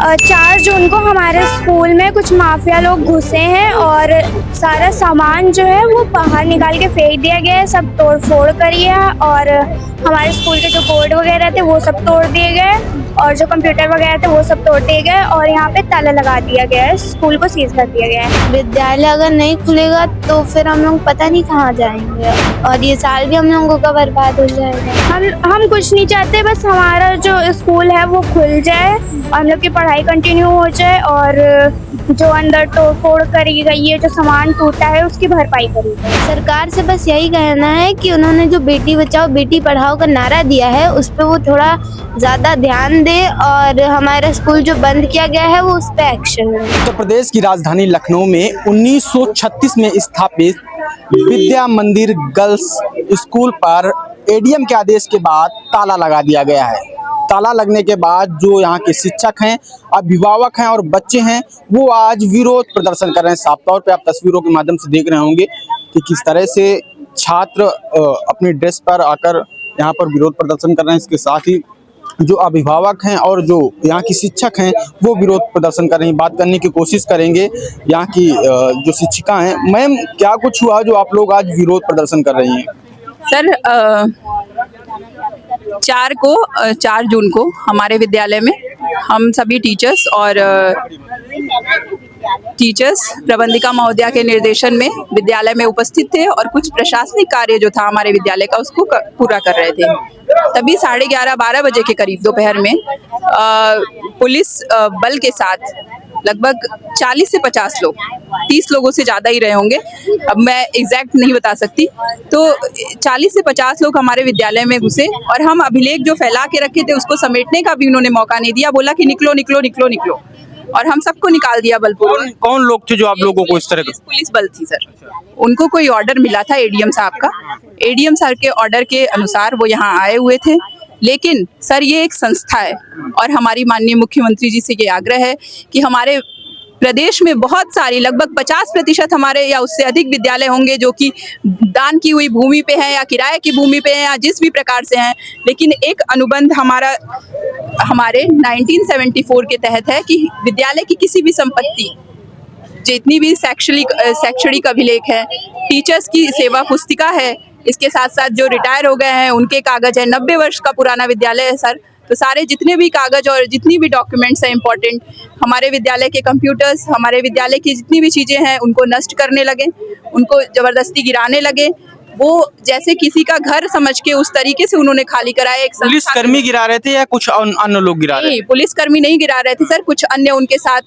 4 जून को हमारे स्कूल में कुछ माफिया लोग घुसे हैं और सारा सामान जो है वो बाहर निकाल के फेंक दिया गया है। सब तोड़ फोड़ करी है और हमारे स्कूल के जो बोर्ड वगैरह थे वो सब तोड़ दिए गए और जो कंप्यूटर वगैरह थे वो सब तोड़ दिए गए और यहाँ पे ताला लगा दिया गया है। स्कूल को सीज कर दिया गया है। विद्यालय अगर नहीं खुलेगा तो फिर हम लोग पता नहीं कहाँ जाएंगे और ये साल भी हम लोगों का बर्बाद हो जाएगा। हम कुछ नहीं चाहते, बस हमारा जो स्कूल है वो खुल जाए और हम लोग की पढ़ाई कंटिन्यू हो जाए और जो अंदर तोड़ फोड़ करी गई है, जो सामान टूटा है, उसकी भरपाई करी जाए। सरकार से बस यही कहना है कि उन्होंने जो बेटी बचाओ बेटी पढ़ाओ का नारा दिया है उस पर वो थोड़ा ज़्यादा ध्यान दे और हमारा स्कूल जो बंद किया गया है वो उस पर एक्शन ले। उत्तर प्रदेश की राजधानी लखनऊ में 1936 में स्थापित विद्या मंदिर गर्ल्स स्कूल पर एडीएम के आदेश के बाद ताला लगा दिया गया है। ताला लगने के बाद जो यहाँ के शिक्षक हैं, अभिभावक हैं और बच्चे हैं वो आज विरोध प्रदर्शन कर रहे हैं। साफ तौर पे आप तस्वीरों के माध्यम से देख रहे होंगे कि किस तरह से छात्र अपनी ड्रेस पर आकर यहाँ पर विरोध प्रदर्शन कर रहे हैं। इसके साथ ही जो अभिभावक हैं और जो यहाँ की शिक्षक हैं वो विरोध प्रदर्शन कर रही हैं। बात करने की कोशिश करेंगे यहाँ की जो शिक्षिका हैं। मैम, क्या कुछ हुआ जो आप लोग आज विरोध प्रदर्शन कर रही हैं? सर 4 जून को हमारे विद्यालय में हम सभी टीचर्स प्रबंधिका महोदया के निर्देशन में विद्यालय में उपस्थित थे और कुछ प्रशासनिक कार्य जो था हमारे विद्यालय का उसको पूरा कर रहे थे। तभी 11:30-12 बजे के करीब दोपहर में पुलिस बल के साथ लगभग 40 से 50 लोग, 30 लोगों से ज़्यादा ही रहे होंगे, अब मैं एग्जैक्ट नहीं बता सकती, तो 40 से 50 लोग हमारे विद्यालय में घुसे और हम अभिलेख जो फैला के रखे थे उसको समेटने का भी उन्होंने मौका नहीं दिया। बोला कि निकलो निकलो निकलो निकलो और हम सबको निकाल दिया बलपूर्वक। कौन लोग थे जो आप लोगों को इस तरह? पुलिस बल थी सर। उनको कोई ऑर्डर मिला था एडीएम साहब का, एडीएम सर के ऑर्डर के अनुसार वो यहाँ आए हुए थे। लेकिन सर ये एक संस्था है और हमारी माननीय मुख्यमंत्री जी से ये आग्रह है कि हमारे प्रदेश में बहुत सारी लगभग 50% हमारे या उससे अधिक विद्यालय होंगे जो कि दान की हुई भूमि पे हैं या किराए की भूमि पे हैं या जिस भी प्रकार से हैं, लेकिन एक अनुबंध हमारे 1974 के तहत है कि विद्यालय की किसी भी संपत्ति, जितनी भी शैक्षणिक अभिलेख है, टीचर्स की सेवा पुस्तिका है, इसके साथ साथ जो रिटायर हो गए हैं उनके कागज है, 90 वर्ष का पुराना विद्यालय है सर, तो सारे जितने भी कागज और जितनी भी डॉक्यूमेंट्स हैं इम्पोर्टेंट, हमारे विद्यालय के कंप्यूटर्स, हमारे विद्यालय की जितनी भी चीज़ें हैं उनको नष्ट करने लगे, उनको ज़बरदस्ती गिराने लगे। वो जैसे किसी का घर समझ के उस तरीके से उन्होंने खाली कराया। एक पुलिसकर्मी गिरा रहे थे या कुछ अन्य लोग गिरा रहे थे? नहीं, पुलिसकर्मी नहीं गिरा रहे थे सर, कुछ अन्य उनके साथ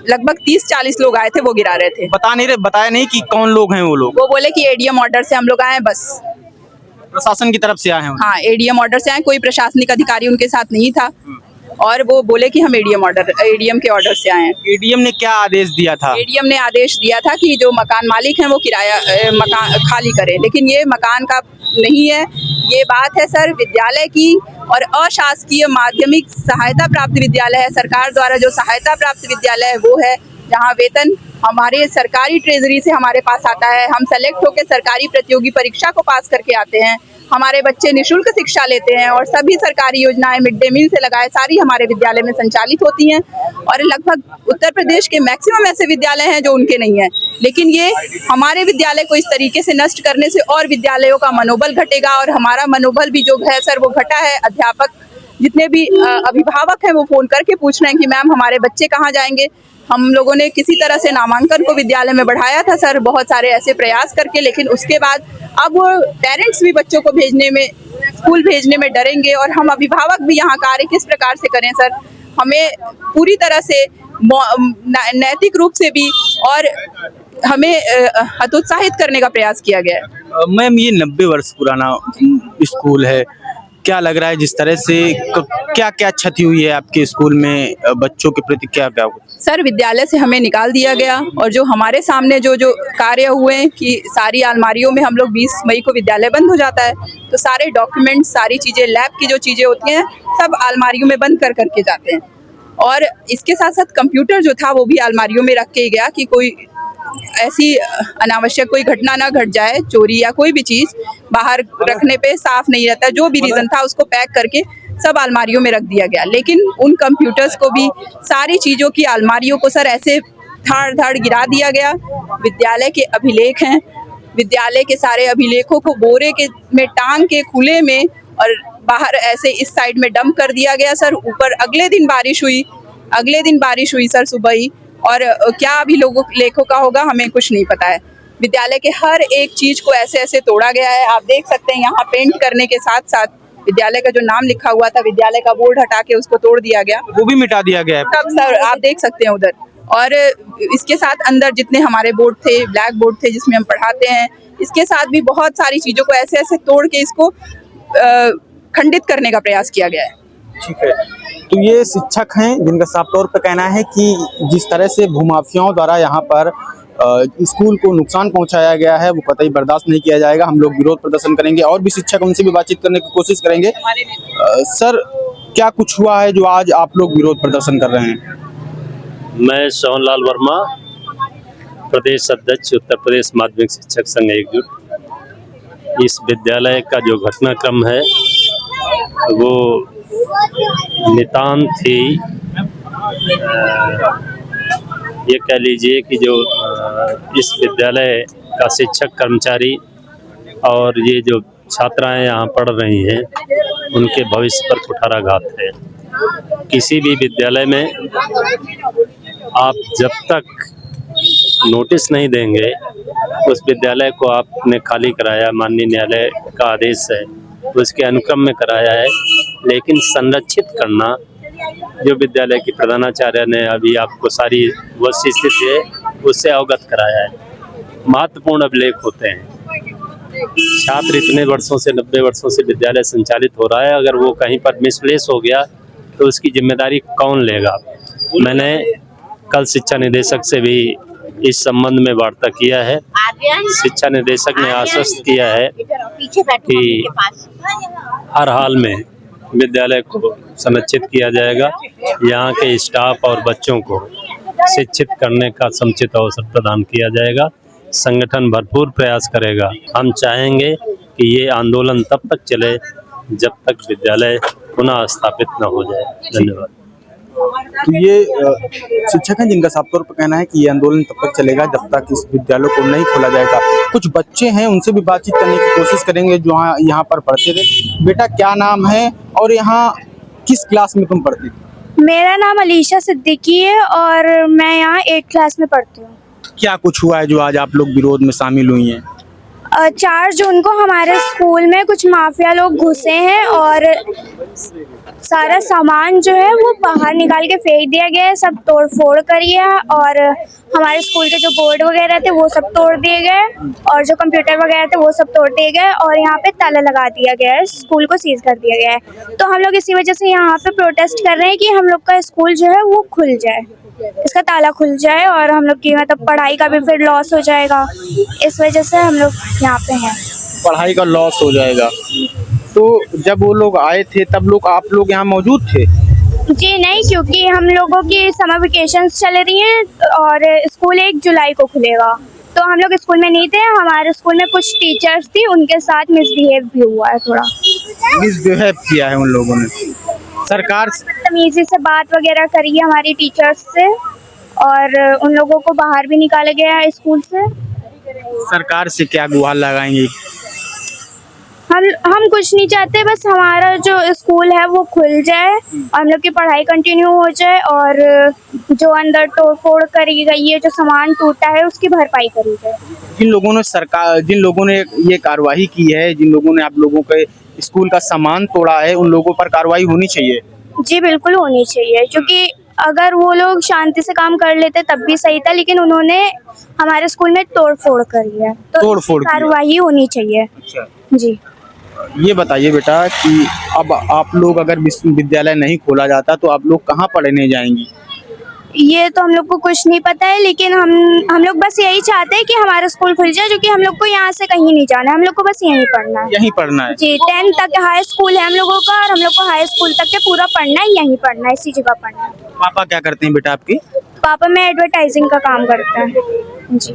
लगभग 30-40 लोग आए थे, वो गिरा रहे थे। बताया नहीं कि कौन लोग हैं वो लोग? वो बोले कि एडीएम ऑर्डर से हम लोग आए, बस प्रशासन की तरफ से आए हैं? हाँ, एडीएम ऑर्डर से आए, कोई प्रशासनिक अधिकारी उनके साथ नहीं था और वो बोले कि हम एडीएम के ऑर्डर से आए हैं। एडीएम ने क्या आदेश दिया था? एडीएम ने आदेश दिया था कि जो मकान मालिक हैं वो मकान खाली करें, लेकिन ये मकान का नहीं है, ये बात है सर विद्यालय की और अशासकीय माध्यमिक सहायता प्राप्त विद्यालय है। सरकार द्वारा जो सहायता प्राप्त विद्यालय है वो है जहाँ वेतन हमारे सरकारी ट्रेजरी से हमारे पास आता है, हम सेलेक्ट होकर सरकारी प्रतियोगी परीक्षा को पास करके आते हैं, हमारे बच्चे निःशुल्क शिक्षा लेते हैं और सभी सरकारी योजनाएं मिड डे मील से लगाए सारी हमारे विद्यालय में संचालित होती हैं और लगभग उत्तर प्रदेश के मैक्सिमम ऐसे विद्यालय हैं जो उनके नहीं हैं। लेकिन ये हमारे विद्यालय को इस तरीके से नष्ट करने से और विद्यालयों का मनोबल घटेगा और हमारा मनोबल भी जो है सर वो घटा है। अध्यापक जितने भी अभिभावक हैं वो फोन करके पूछ रहे हैं कि मैम हमारे बच्चे कहाँ जाएंगे। हम लोगों ने किसी तरह से नामांकन को विद्यालय में बढ़ाया था सर, बहुत सारे ऐसे प्रयास करके, लेकिन उसके बाद अब वो पेरेंट्स भी बच्चों को स्कूल भेजने में डरेंगे और हम अभिभावक भी यहाँ कार्य किस प्रकार से करें सर। हमें पूरी तरह से नैतिक रूप से भी और हमें हतोत्साहित करने का प्रयास किया गया है। मैम, ये 90 वर्ष पुराना स्कूल है, क्या लग रहा है जिस तरह से क्या क्या क्षति हुई है आपके स्कूल में बच्चों के प्रति? क्या सर विद्यालय से हमें निकाल दिया गया और जो हमारे सामने जो कार्य हुए कि सारी अलमारियों में हम लोग 20 मई को विद्यालय बंद हो जाता है तो सारे डॉक्यूमेंट, सारी चीज़ें, लैब की जो चीज़ें होती हैं सब अलमारियों में बंद करके जाते हैं और इसके साथ साथ कंप्यूटर जो था वो भी अलमारियों में रख के गया कि कोई ऐसी अनावश्यक कोई घटना ना घट जाए, चोरी या कोई भी चीज़ बाहर रखने पे साफ नहीं रहता। जो भी रीज़न था उसको पैक करके सब अलमारियों में रख दिया गया, लेकिन उन कंप्यूटर्स को भी, सारी चीज़ों की अलमारियों को सर ऐसे धाड़ धाड़ गिरा दिया गया। विद्यालय के अभिलेख हैं, विद्यालय के सारे अभिलेखों को बोरे के में टांग के खुले में और बाहर ऐसे इस साइड में डंप कर दिया गया सर। ऊपर अगले दिन बारिश हुई सर सुबह ही, और क्या अभिलेखों का होगा हमें कुछ नहीं पता है। विद्यालय के हर एक चीज़ को ऐसे ऐसे तोड़ा गया है। आप देख सकते हैं यहाँ पेंट करने के साथ साथ विद्यालय का जो नाम लिखा हुआ था, विद्यालय का बोर्ड हटा के उसको तोड़ दिया गया, वो भी मिटा दिया गया है। सब सर आप देख सकते हैं उधर। और इसके साथ अंदर जितने हमारे बोर्ड थे, ब्लैक बोर्ड थे जिसमें हम पढ़ाते हैं, इसके साथ भी बहुत सारी चीज़ों को ऐसे ऐसे तोड़ के इसको खंडित करने का प्रयास किया गया है। ठीक है, तो ये शिक्षक हैं जिनका साफ तौर पर कहना है कि जिस तरह से भूमाफियाओं द्वारा यहाँ पर स्कूल को नुकसान पहुंचाया गया है वो कतई बर्दाश्त नहीं किया जाएगा। हम लोग विरोध प्रदर्शन करेंगे और भी शिक्षक उनसे भी बातचीत करने की कोशिश करेंगे। सर, क्या कुछ हुआ है जो आज आप लोग विरोध प्रदर्शन कर रहे हैं? मैं सोहनलाल वर्मा, प्रदेश अध्यक्ष उत्तर प्रदेश माध्यमिक शिक्षक संघ एकजुट। इस विद्यालय का जो घटनाक्रम है वो नितांत ही ये कह लीजिए कि जो इस विद्यालय का शिक्षक कर्मचारी और ये जो छात्राएं यहाँ पढ़ रही हैं उनके भविष्य पर कुठाराघात है। किसी भी विद्यालय में आप जब तक नोटिस नहीं देंगे उस विद्यालय को आपने खाली कराया, माननीय न्यायालय का आदेश है, उसके अनुक्रम में कराया है, लेकिन संरक्षित करना जो विद्यालय की प्रधानाचार्य ने अभी आपको सारी वस्तुस्थिति है उससे अवगत कराया है। महत्वपूर्ण अभिलेख होते हैं। छात्र इतने वर्षों से 90 वर्षों से विद्यालय संचालित हो रहा है, अगर वो कहीं पर मिसप्लेस हो गया तो उसकी जिम्मेदारी कौन लेगा? मैंने कल शिक्षा निदेशक से भी इस संबंध में वार्ता किया है। शिक्षा निदेशक ने आश्वस्त किया है कि हर हाल में विद्यालय को संरक्षित किया जाएगा, यहाँ के स्टाफ और बच्चों को शिक्षित करने का समुचित अवसर प्रदान किया जाएगा। संगठन भरपूर प्रयास करेगा। हम चाहेंगे कि ये आंदोलन तब तक चले जब तक विद्यालय पुनः स्थापित न हो जाए। धन्यवाद। तो ये शिक्षक हैं जिनका साफ तौर पर कहना है कि ये आंदोलन तब तक चलेगा जब तक इस विद्यालय को नहीं खोला जाएगा। कुछ बच्चे हैं, उनसे भी बातचीत करने की कोशिश करेंगे जो यहाँ पर पढ़ते थे। बेटा, क्या नाम है और यहाँ किस क्लास में तुम पढ़ती थी? मेरा नाम अलीशा सिद्दीकी है और मैं यहाँ 8th क्लास में पढ़ती हूँ। क्या कुछ हुआ है जो आज आप लोग विरोध में शामिल हुई हैं? 4 जून को हमारे स्कूल में कुछ माफिया लोग घुसे हैं और सारा सामान जो है वो बाहर निकाल के फेंक दिया गया है, सब तोड़ फोड़ करी है और हमारे स्कूल के जो बोर्ड वगैरह थे वो सब तोड़ दिए गए और जो कंप्यूटर वगैरह थे वो सब तोड़ दिए गए और यहाँ पे ताला लगा दिया गया है, स्कूल को सीज कर दिया गया है। तो हम लोग इसी वजह से यहाँ पे प्रोटेस्ट कर रहे हैं कि हम लोग का स्कूल जो है वो खुल जाए, इसका ताला खुल जाए और हम लोग की मतलब पढ़ाई का भी फिर लॉस हो जाएगा। इस वजह से हम लोग यहाँ पे हैं। पढ़ाई का लॉस हो जाएगा। तो जब वो लोग आए थे तब आप लोग यहाँ मौजूद थे? जी नहीं, क्योंकि हम लोगों की समर वेकेशंस चल रही हैं और स्कूल 1 जुलाई को खुलेगा, तो हम लोग स्कूल में नहीं थे। हमारे स्कूल में कुछ टीचर्स थी, उनके साथ मिसबिहेव भी हुआ है, थोड़ा मिसबिहेव किया है उन लोगों ने। सरकार बदतमीजी से बात वगैरह करी है हमारी टीचर्स से और उन लोगों को बाहर भी निकाला गया है स्कूल से। सरकार से क्या गुहार लगाएंगे? हम कुछ नहीं चाहते, बस हमारा जो स्कूल है वो खुल जाए और हम लोग की पढ़ाई कंटिन्यू हो जाए और जो अंदर तोड़ फोड़ करी गई है, जो सामान टूटा है, उसकी भरपाई करी जाए। जिन लोगों ने ये कार्रवाई की है, जिन लोगों ने आप लोगों के स्कूल का सामान तोड़ा है, उन लोगों पर कार्रवाई होनी चाहिए। जी बिल्कुल होनी चाहिए, क्योंकि अगर वो लोग शांति से काम कर लेते तब भी सही था, लेकिन उन्होंने हमारे स्कूल में तोड़ फोड़ करी है, तो कार्रवाई होनी चाहिए। अच्छा जी, ये बताइए बेटा कि अब आप लोग अगर विश्वविद्यालय नहीं खोला जाता तो आप लोग कहाँ पढ़ने जाएंगी? ये तो हम लोग को कुछ नहीं पता है, लेकिन हम लोग बस यही चाहते हैं कि हमारा स्कूल खुल जाए, क्योंकि हम लोग को यहाँ से कहीं नहीं जाना है, हम लोग को बस यहीं पढ़ना है। यहीं पढ़ना है? जी, 10th तक हाई स्कूल है हम लोगों का और हम लोग को हाई स्कूल तक के पूरा पढ़ना है, यहीं पढ़ना है, इसी जगह पढ़ना है। पापा क्या करते हैं बेटा आपके? पापा में एडवर्टाइजिंग का काम करते हैं। जी।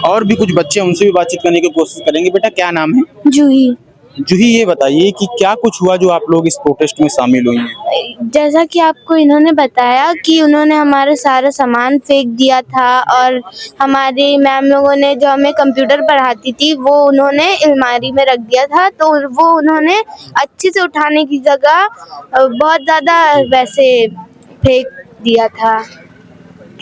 और भी कुछ बच्चे हैं, उनसे भी बातचीत करने की कोशिश करेंगे। बेटा क्या नाम है? जूही। जूही, ये बताइए कि क्या कुछ हुआ जो आप लोग इस प्रोटेस्ट में शामिल हुई हैं? जैसा कि आपको इन्होंने बताया कि उन्होंने हमारा सारा सामान फेंक दिया था, और हमारी मैम लोगों ने जो हमें कंप्यूटर पढ़ाती थी वो उन्होंने अलमारी में रख दिया था, तो वो उन्होंने अच्छे से उठाने की जगह बहुत ज़्यादा वैसे फेंक दिया था,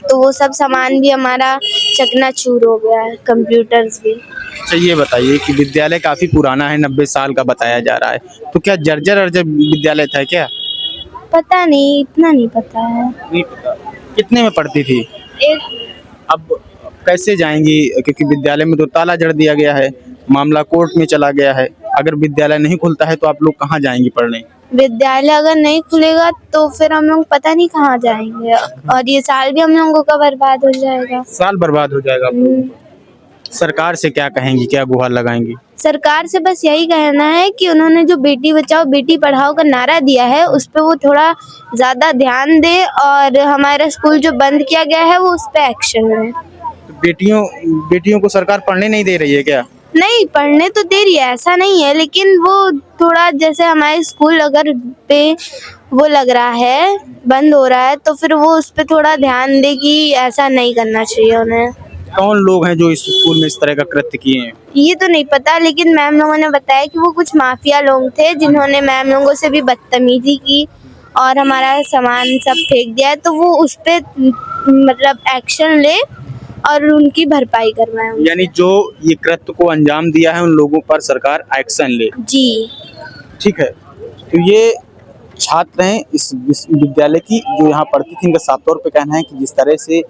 तो वो सब सामान भी हमारा चकनाचूर हो गया है, कंप्यूटर्स भी। अच्छा ये बताइए कि विद्यालय काफी पुराना है, 90 साल का बताया जा रहा है, तो क्या जर्जर अर्जर विद्यालय था क्या? पता नहीं, इतना नहीं पता है। नहीं पता। कितने में पढ़ती थी? अब कैसे जाएंगी, क्योंकि विद्यालय में तो ताला जड़ दिया गया है, मामला कोर्ट में चला गया है। अगर विद्यालय नहीं खुलता है तो आप लोग कहाँ जाएंगी पढ़ने? विद्यालय अगर नहीं खुलेगा तो फिर हम लोग पता नहीं कहाँ जाएंगे, और ये साल भी हम लोगों का बर्बाद हो जाएगा। साल बर्बाद हो जाएगा आप लोगों का। सरकार से क्या कहेंगी, क्या गुहार लगाएंगी? सरकार से बस यही कहना है कि उन्होंने जो बेटी बचाओ बेटी पढ़ाओ का नारा दिया है उस पे वो थोड़ा ज़्यादा ध्यान दे, और हमारा स्कूल जो बंद किया गया है वो उस पे एक्शन ले। तो बेटियों को सरकार पढ़ने नहीं दे रही है क्या? नहीं, पढ़ने तो दे रही है, ऐसा नहीं है, लेकिन वो थोड़ा जैसे हमारे स्कूल अगर पे वो लग रहा है, बंद हो रहा है, तो फिर वो उस पे थोड़ा ध्यान दे कि ऐसा नहीं करना चाहिए उन्हें। कौन लोग हैं जो इस स्कूल में इस तरह का कृत्य किए हैं? ये तो नहीं पता, लेकिन मैम लोगों ने बताया कि वो कुछ माफिया लोग थे जिन्होंने मैम लोगों से भी बदतमीजी की और हमारा सामान सब फेंक दिया है, तो वो उस पे मतलब एक्शन ले और उनकी भरपाई करवाए। यानी जो ये कृत्य को अंजाम दिया है उन लोगों पर सरकार एक्शन ले। जी ठीक है, तो ये छात्र हैं इस विश्वविद्यालय की जो यहाँ पढ़ती थी, इनका साफ तौर पे कहना है कि जिस तरह से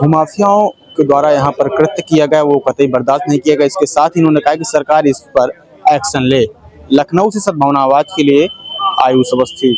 भूमाफियाओं के द्वारा यहाँ पर कृत्य किया गया वो कतई बर्दाश्त नहीं किया गया। इसके साथ ही इन्होंने कहा कि सरकार इस पर एक्शन ले। लखनऊ से सद्भावना आवाज के लिए आयुष अवस्थी।